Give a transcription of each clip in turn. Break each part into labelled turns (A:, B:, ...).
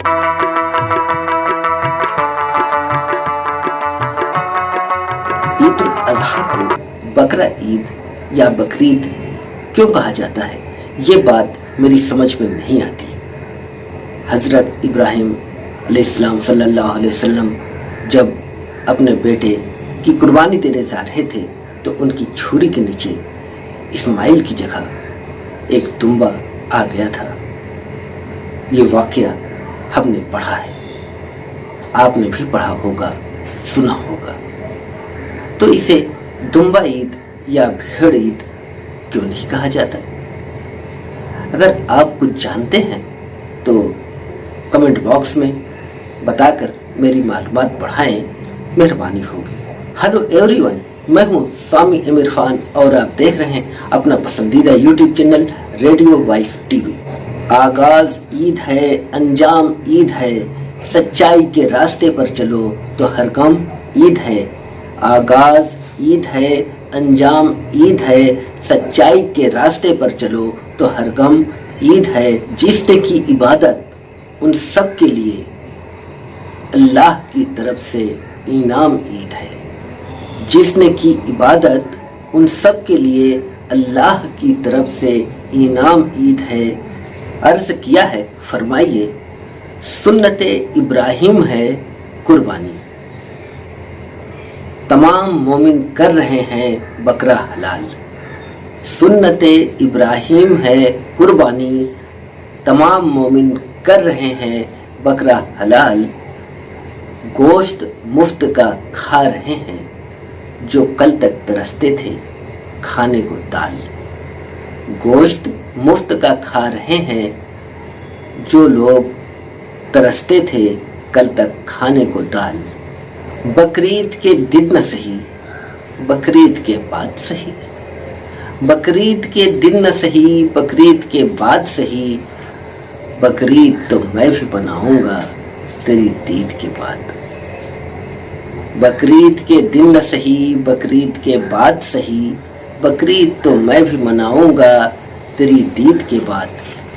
A: ईद उल अजहा को बकरा ईद या बकरीद क्यों कहा जाता है, ये बात मेरी समझ में नहीं आती। हजरत इब्राहिम अलैहिस्सलाम सल्लल्लाहु अलैहि वसल्लम जब अपने बेटे की कुर्बानी देने जा रहे थे तो उनकी छुरी के नीचे इस्माइल की जगह एक दुम्बा आ गया था। ये वाकया हमने पढ़ा है, आपने भी पढ़ा होगा, सुना होगा। तो इसे दुम्बा ईद या भेड़ ईद क्यों नहीं कहा जाता? अगर आप कुछ जानते हैं तो कमेंट बॉक्स में बताकर मेरी मालूमात बढ़ाएं, मेहरबानी होगी। हेलो एवरीवन, मैं हूं स्वामी एम इरफान और आप देख रहे हैं अपना पसंदीदा YouTube channel radio wife TV. आगाज ईद है, अंजाम ईद है, सच्चाई के रास्ते पर चलो तो हर गम ईद है। आगाज ईद है, अंजाम ईद है, सच्चाई के रास्ते पर चलो तो हर गम ईद है। जिसने की इबादत उन सब के लिए अल्लाह की तरफ से इनाम ईद है। जिसने की इबादत उन सब के लिए अल्लाह की तरफ से इनाम ईद है। अर्ज किया है, फरमाइए, सुन्नते इब्राहिम है कुर्बानी। तमाम मोमिन कर रहे हैं बकरा हलाल। सुन्नते इब्राहिम है कुर्बानी, तमाम मोमिन कर रहे हैं बकरा हलाल। गोश्त मुफ्त का खा रहे हैं जो कल तक तरसते थे खाने को दाल। गोश्त मुफ्त का खा रहे हैं जो लोग तरसते थे कल तक खाने को दाल। बकरीद के दिन न सही, बकरीद के बाद सही। बकरीद के दिन न सही, बकरीद के बाद सही। बकरीद तो मैं भी बनाऊंगा तेरी दीद के बाद। बकरीद के दिन न सही, बकरीद के बाद सही। बकरीद तो मैं भी मनाऊंगा तेरी दीद के बाद।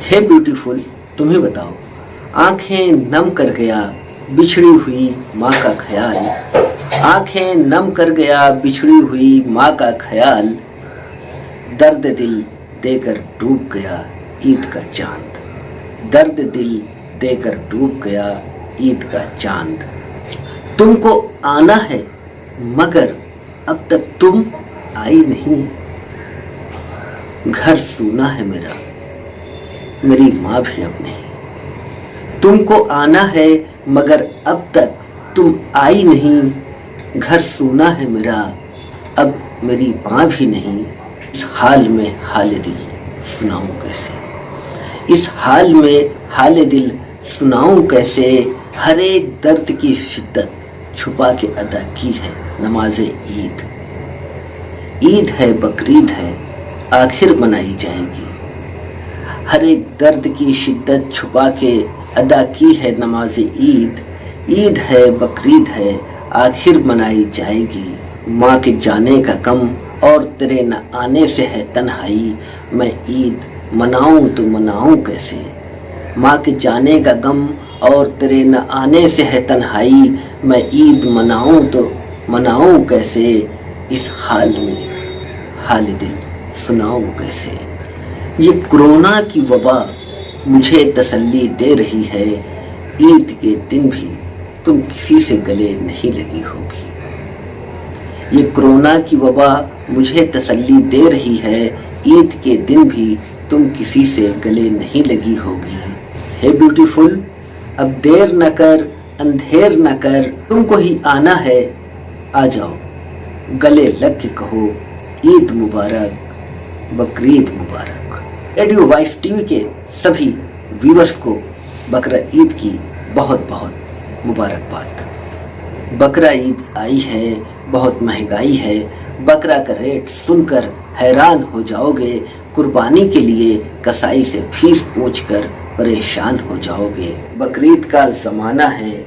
A: हे ब्यूटीफुल, तुम्हें बताओ, आंखें नम कर गया बिछड़ी हुई माँ का ख्याल। आंखें नम कर गया बिछड़ी हुई माँ का ख्याल। दर्द दिल देकर डूब गया ईद का चांद। दर्द दिल देकर डूब गया ईद का चांद। तुमको आना है मगर अब तक तुम आई नहीं। घर सूना है मेरा, मेरी माँ भी अब नहीं। तुमको आना है मगर अब तक तुम आई नहीं। घर सूना है मेरा, अब मेरी माँ भी नहीं। इस हाल में हाल दिल सुनाऊं कैसे? इस हाल में हाल दिल सुनाऊं कैसे? हर एक दर्द की शिद्दत छुपा के अदा की है नमाज़े ईद। ईद है, बकरीद है, आखिर मनाई जाएगी। हर एक दर्द की शिद्दत छुपा के अदा की है नमाज़े ईद। ईद है, बकरीद है, आखिर मनाई जाएगी। माँ के जाने का गम और तेरे न आने से है तन्हाई। मैं ईद मनाऊं तो मनाऊं कैसे? माँ के जाने का गम और तेरे न आने से है तन्हाई। मैं ईद मनाऊं तो मनाऊं कैसे? इस हाल में हाल दिल सुनाऊं कैसे? ये कोरोना की वबा मुझे तसल्ली दे रही है। ईद के दिन भी तुम किसी से गले नहीं लगी होगी। ये कोरोना की वबा मुझे तसल्ली दे रही है। ईद के दिन भी तुम किसी से गले नहीं लगी होगी। हे ब्यूटीफुल, अब देर न कर, अंधेर न कर, तुमको ही आना है, आ जाओ, गले लग के कहो ईद मुबारक, बकरीद मुबारक। रेडियो वाइफ टीवी के सभी व्यूअर्स को बकरा ईद की बहुत बहुत मुबारकबाद। बकरा ईद आई है, बहुत महंगाई है। बकरा का रेट सुनकर हैरान हो जाओगे। कुर्बानी के लिए कसाई से फीस पूछकर परेशान हो जाओगे। बकरीद का जमाना है,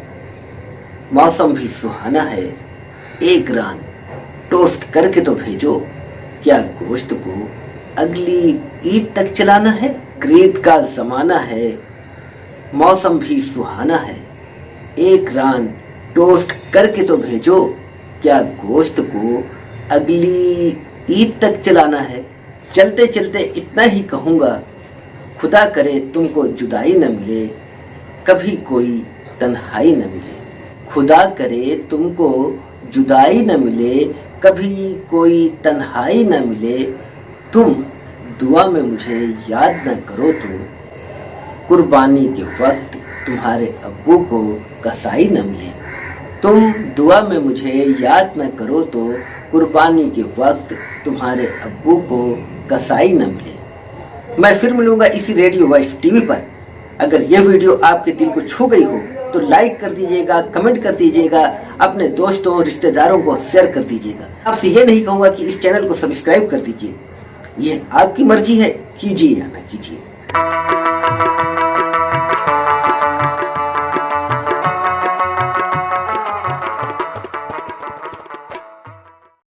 A: मौसम भी सुहाना है। एक रान टोस्ट करके तो भेजो, क्या गोश्त को अगली ईद तक चलाना है? बकरीद का जमाना है, मौसम भी सुहाना है, एक रान टोस्ट करके तो भेजो, क्या गोश्त को अगली ईद तक चलाना है। चलते चलते इतना ही कहूँगा, खुदा करे तुमको जुदाई न मिले, कभी कोई तन्हाई न मिले। खुदा करे तुमको जुदाई न मिले, कभी कोई तन्हाई न मिले। तुम दुआ में मुझे याद न करो तो कुर्बानी के वक्त तुम्हारे अब्बू को कसाई न मिले। तुम दुआ में मुझे याद न करो तो कुर्बानी के वक्त तुम्हारे अब्बू को कसाई न मिले। मैं फिर मिलूंगा इसी रेडियो वॉइस टीवी पर। अगर यह वीडियो आपके दिल को छू गई हो तो लाइक कर दीजिएगा, कमेंट कर दीजिएगा, अपने दोस्तों रिश्तेदारों को शेयर कर दीजिएगा। आपसे ये नहीं कहूँगा कि इस चैनल को सब्सक्राइब कर दीजिए, ये आपकी मर्जी है, कीजिए या ना कीजिए।